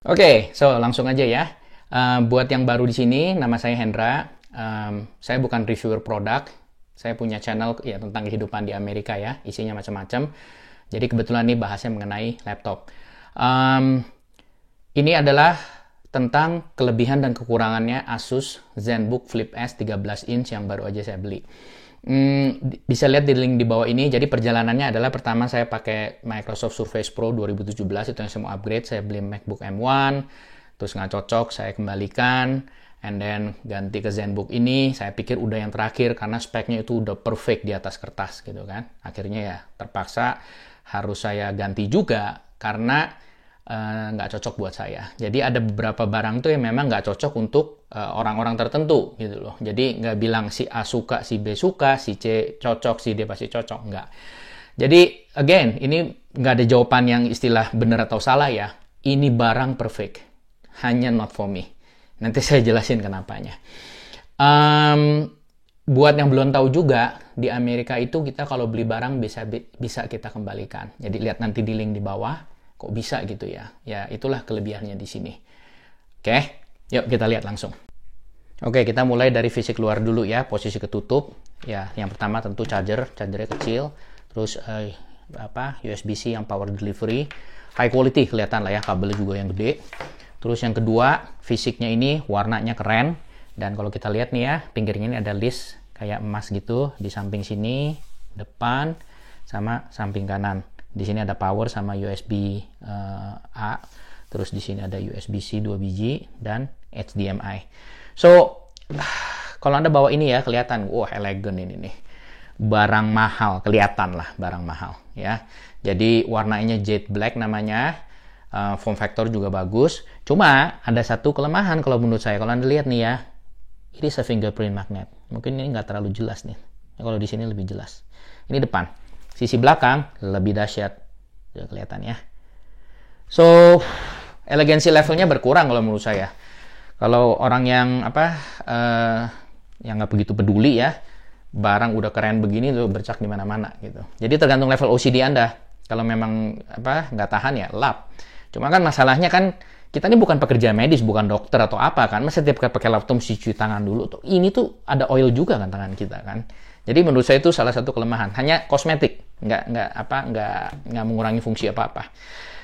Oke, so langsung aja ya. Buat yang baru di sini, nama saya Hendra. Saya bukan reviewer produk. Saya punya channel ya tentang kehidupan di Amerika ya, isinya macam-macam. Jadi kebetulan ini bahasnya mengenai laptop. Ini adalah tentang kelebihan dan kekurangannya Asus ZenBook Flip S 13 inch yang baru aja saya beli. Bisa lihat di link di bawah ini. Jadi perjalanannya adalah pertama saya pakai Microsoft Surface Pro 2017, itu yang saya mau upgrade. Saya beli MacBook M1, terus nggak cocok, saya kembalikan, and then ganti ke ZenBook ini. Saya pikir udah yang terakhir karena speknya itu udah perfect di atas kertas gitu kan. Akhirnya ya terpaksa harus saya ganti juga karena nggak cocok buat saya. Jadi ada beberapa barang tuh yang memang nggak cocok untuk orang-orang tertentu gitu loh. Jadi nggak bilang si A suka, si B suka, si C cocok, si D pasti cocok. Nggak. Jadi again, ini nggak ada jawaban yang istilah benar atau salah ya. Ini barang perfect. Hanya not for me. Nanti saya jelasin kenapanya. Buat yang belum tahu juga, di Amerika itu kita kalau beli barang bisa kita kembalikan. Jadi lihat nanti di link di bawah. Kok bisa gitu ya? Ya itulah kelebihannya di sini. Oke, yuk kita lihat langsung. Oke, kita mulai dari fisik luar dulu ya, posisi ketutup. Ya, yang pertama tentu chargernya kecil. Terus USB-C yang power delivery, high quality kelihatan lah ya, kabelnya juga yang gede. Terus yang kedua, fisiknya ini warnanya keren. Dan kalau kita lihat nih ya, pinggirnya ini ada list kayak emas gitu di samping sini, depan sama samping kanan. Di sini ada power sama USB A, terus di sini ada USB-C 2 biji dan HDMI. So, kalau Anda bawa ini ya kelihatan, wah elegan ini nih. Barang mahal, kelihatan lah barang mahal ya. Jadi warnanya jet black namanya, form factor juga bagus. Cuma ada satu kelemahan kalau menurut saya. Kalau Anda lihat nih ya, ini fingerprint magnet. Mungkin ini nggak terlalu jelas nih. Kalau di sini lebih jelas. Ini depan. Sisi belakang lebih dahsyat, sudah kelihatan ya. So, elegansi levelnya berkurang kalau menurut saya. Kalau orang yang yang nggak begitu peduli ya, barang udah keren begini tuh bercak di mana-mana gitu. Jadi tergantung level OCD Anda. Kalau memang nggak tahan ya lap. Cuma kan masalahnya kan kita ini bukan pekerja medis, bukan dokter atau apa kan. Masa setiap pakai laptop mesti cuci tangan dulu tuh. Ini tuh ada oil juga kan tangan kita kan. Jadi menurut saya itu salah satu kelemahan. Hanya kosmetik, nggak mengurangi fungsi apa-apa.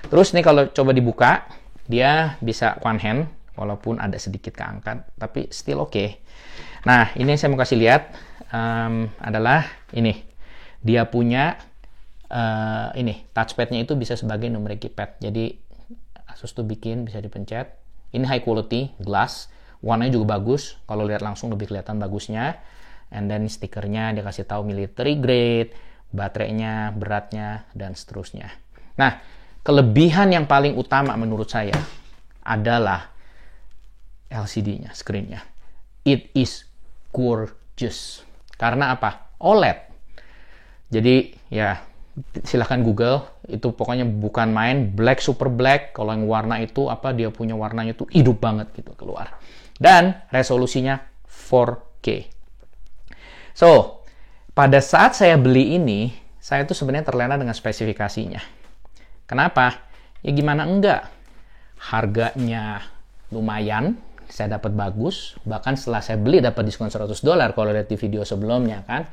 Terus nih kalau coba dibuka, dia bisa one hand, walaupun ada sedikit keangkat, tapi still oke. Nah, ini yang saya mau kasih lihat adalah ini. Dia punya ini touchpadnya itu bisa sebagai numeric keypad. Jadi Asus tuh bikin bisa dipencet. Ini high quality glass, warnanya juga bagus. Kalau lihat langsung lebih kelihatan bagusnya. And then stikernya dia kasih tahu military grade, baterainya, beratnya, dan seterusnya. Nah, kelebihan yang paling utama menurut saya adalah LCD-nya, screen-nya. It is gorgeous. Karena apa? OLED. Jadi ya silahkan Google, itu pokoknya bukan main, black super black. Kalau yang warna itu dia punya warnanya tuh hidup banget gitu keluar. Dan resolusinya 4K. So, pada saat saya beli ini, saya tuh sebenarnya terlena dengan spesifikasinya. Kenapa? Ya gimana enggak? Harganya lumayan, saya dapat bagus. Bahkan setelah saya beli dapat diskon $100 kalau lihat di video sebelumnya kan.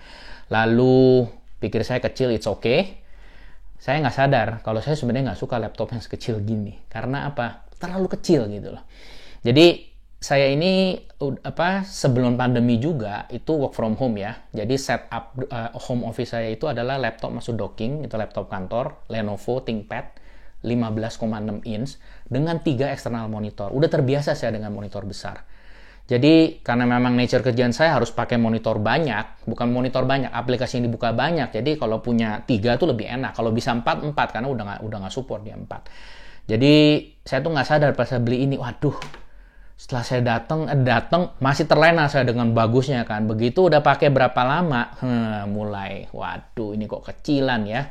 Lalu pikir saya kecil, it's okay. Saya nggak sadar kalau saya sebenarnya nggak suka laptop yang sekecil gini. Karena apa? Terlalu kecil gitu loh. Jadi saya ini sebelum pandemi juga itu work from home ya. Jadi setup home office saya itu adalah laptop masuk docking, itu laptop kantor Lenovo ThinkPad 15,6 inch dengan 3 eksternal monitor. Udah terbiasa saya dengan monitor besar. Jadi karena memang nature kerjaan saya harus pakai monitor banyak, bukan monitor banyak, aplikasi yang dibuka banyak. Jadi kalau punya 3 tuh lebih enak. Kalau bisa 4 karena udah nggak support dia 4. Jadi saya tuh nggak sadar pas saya beli ini, waduh. Setelah saya datang masih terlena saya dengan bagusnya kan. Begitu udah pakai berapa lama, mulai, waduh ini kok kecilan ya.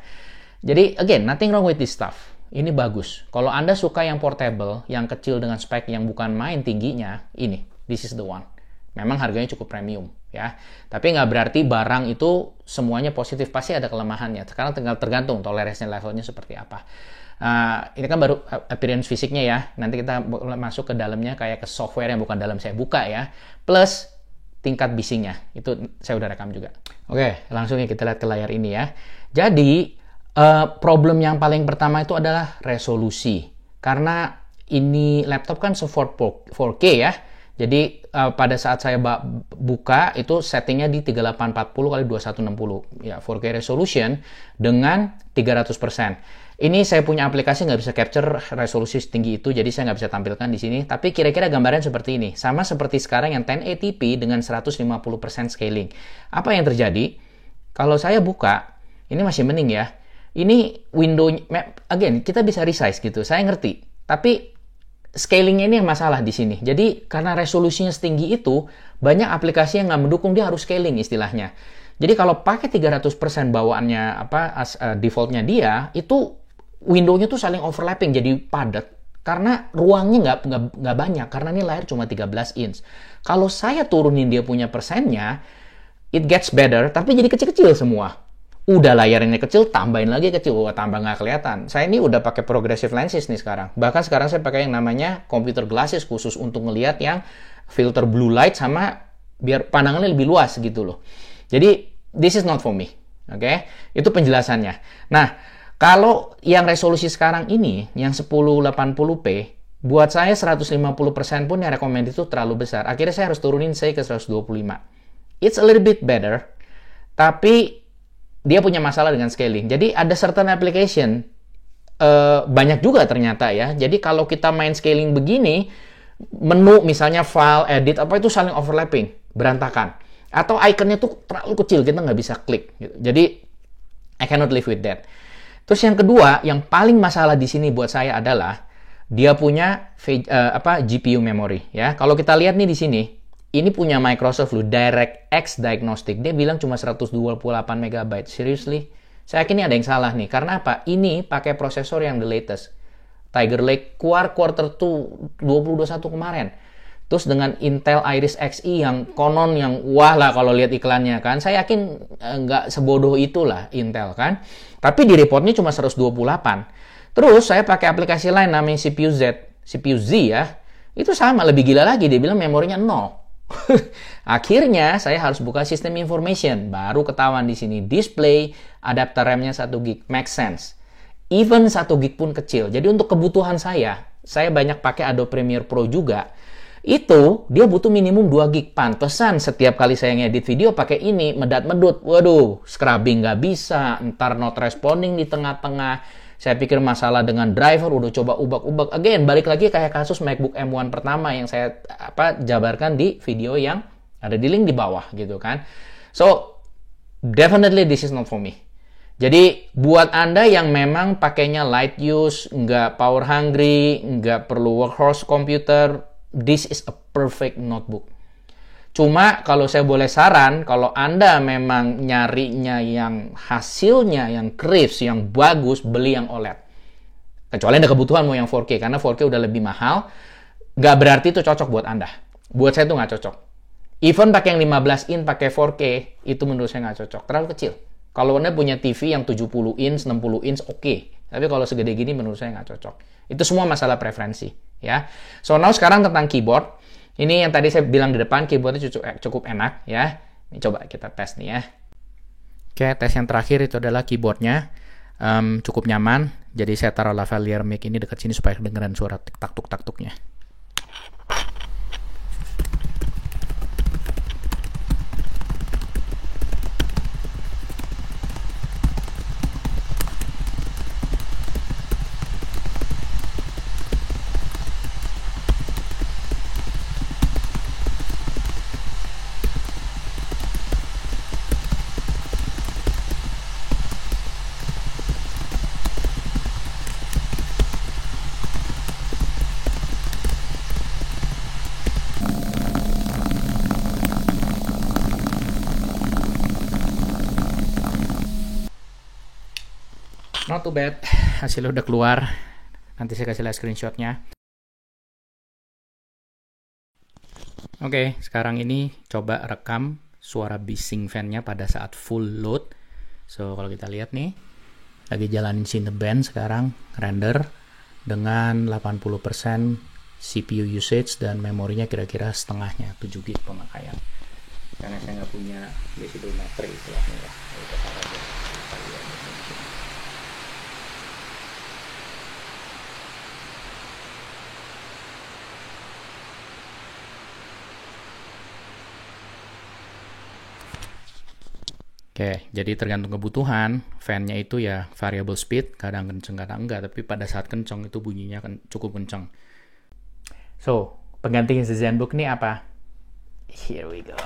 Jadi again, nothing wrong with this stuff. ini bagus. Kalau Anda suka yang portable, yang kecil dengan spek yang bukan main tingginya, ini, this is the one. Memang harganya cukup premium, ya. Tapi nggak berarti barang itu semuanya positif, pasti ada kelemahannya. Sekarang tinggal tergantung toleransi levelnya seperti apa. Ini kan baru appearance fisiknya ya. Nanti kita masuk ke dalamnya kayak ke software yang bukan dalam saya buka ya. Plus tingkat bisingnya. Itu saya udah rekam juga. Oke, langsung ya kita lihat ke layar ini ya. Jadi, problem yang paling pertama itu adalah resolusi. Karena ini laptop kan support 4K ya. Jadi pada saat saya buka itu settingnya di 3840 x 2160 ya 4K resolution dengan 300%. Ini saya punya aplikasi nggak bisa capture resolusi setinggi itu, jadi saya nggak bisa tampilkan di sini. Tapi kira-kira gambarnya seperti ini, sama seperti sekarang yang 1080p dengan 150% scaling. Apa yang terjadi? Kalau saya buka, ini masih mending ya. Ini window, again kita bisa resize gitu. Saya ngerti, tapi scalingnya ini yang masalah di sini. Jadi karena resolusinya setinggi itu, banyak aplikasi yang nggak mendukung, dia harus scaling istilahnya. Jadi kalau pakai 300% bawaannya defaultnya dia, itu window-nya tuh saling overlapping jadi padat. Karena ruangnya nggak banyak, karena ini layar cuma 13 inch. Kalau saya turunin dia punya persennya, it gets better, tapi jadi kecil-kecil semua. Udah layarnya kecil, tambahin lagi kecil, tambah nggak kelihatan. Saya ini udah pakai progressive lenses nih sekarang. Bahkan sekarang saya pakai yang namanya computer glasses khusus untuk ngelihat yang filter blue light sama biar pandangannya lebih luas gitu loh. Jadi this is not for me, oke? Itu penjelasannya. Nah, kalau yang resolusi sekarang ini, yang 1080p, buat saya 150% pun yang recommend itu terlalu besar. Akhirnya saya harus turunin saya ke 125. It's a little bit better, tapi dia punya masalah dengan scaling. Jadi ada certain application, banyak juga ternyata ya. Jadi kalau kita main scaling begini, menu misalnya file, edit, apa itu saling overlapping, berantakan. Atau ikonnya tuh terlalu kecil, kita nggak bisa klik. Gitu. Jadi, I cannot live with that. Terus yang kedua, yang paling masalah di sini buat saya adalah dia punya GPU memory. Ya, kalau kita lihat nih di sini, ini punya Microsoft loh, DirectX Diagnostic. Dia bilang cuma 128 MB. Seriously? Saya yakin ini ada yang salah nih. Karena apa? Ini pakai prosesor yang the latest. Tiger Lake quarter 2 2021 kemarin. Terus dengan Intel Iris Xe yang konon yang wah lah kalau lihat iklannya kan. Saya yakin nggak sebodoh itulah Intel kan. Tapi di reportnya cuma 128. Terus saya pakai aplikasi lain namanya CPU Z ya. Itu sama, lebih gila lagi. Dia bilang memorinya 0. Akhirnya saya harus buka sistem information, baru ketahuan di sini display adapter RAM-nya 1 GB, make sense. Even 1 GB pun kecil. Jadi untuk kebutuhan saya banyak pakai Adobe Premiere Pro juga. Itu dia butuh minimum 2 GB. Pantesan setiap kali saya ngedit video pakai ini medat-medut. Waduh, scrubbing nggak bisa, ntar not responding di tengah-tengah. Saya pikir masalah dengan driver, udah coba ubak-ubak. Again, balik lagi kayak kasus MacBook M1 pertama yang saya jabarkan di video yang ada di link di bawah gitu kan. So, definitely this is not for me. Jadi, buat Anda yang memang pakainya light use, nggak power hungry, nggak perlu workhorse computer, this is a perfect notebook. Cuma kalau saya boleh saran, kalau Anda memang nyarinya yang hasilnya, yang crisp, yang bagus, beli yang OLED. Kecuali ada kebutuhan mau yang 4K, karena 4K udah lebih mahal, nggak berarti itu cocok buat Anda. Buat saya itu nggak cocok. Even pakai yang 15 in, pakai 4K, itu menurut saya nggak cocok. Terlalu kecil. Kalau Anda punya TV yang 70 inch, 60 inch, oke. Tapi kalau segede gini menurut saya nggak cocok. Itu semua masalah preferensi. Ya. So, now sekarang tentang keyboard. Ini yang tadi saya bilang di depan, keyboardnya cukup enak ya. Ini coba kita tes nih ya. Oke, tes yang terakhir itu adalah keyboardnya. Cukup nyaman. Jadi saya taruh lavalier mic ini dekat sini supaya kedengeran suara tik-tak-tuk-tak-tuknya. Not too bad. hasilnya udah keluar. Nanti saya kasih lihat screenshotnya. Oke, sekarang ini coba rekam suara bising fan-nya pada saat full load. So, kalau kita lihat nih, lagi jalanin Cinnaband sekarang, render dengan 80% CPU usage dan memorinya kira-kira setengahnya, 7 GB pemakaian. Karena saya nggak punya decidometer istilahnya ya. Oke, jadi tergantung kebutuhan, fan-nya itu ya variable speed, kadang kenceng, kadang enggak, tapi pada saat kenceng itu bunyinya cukup kenceng. So, pengganti ZenBook ini apa? Here we go.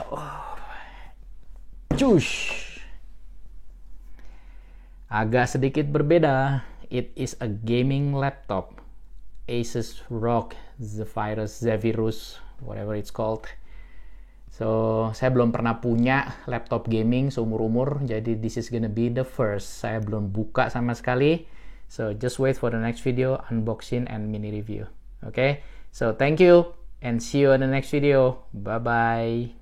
Cush! Agak sedikit berbeda. It is a gaming laptop. Asus ROG Zephyrus, whatever it's called. So, saya belum pernah punya laptop gaming seumur-umur, jadi this is gonna be the first. Saya belum buka sama sekali. So, just wait for the next video, unboxing and mini review. Okay? So, thank you and see you in the next video. Bye-bye.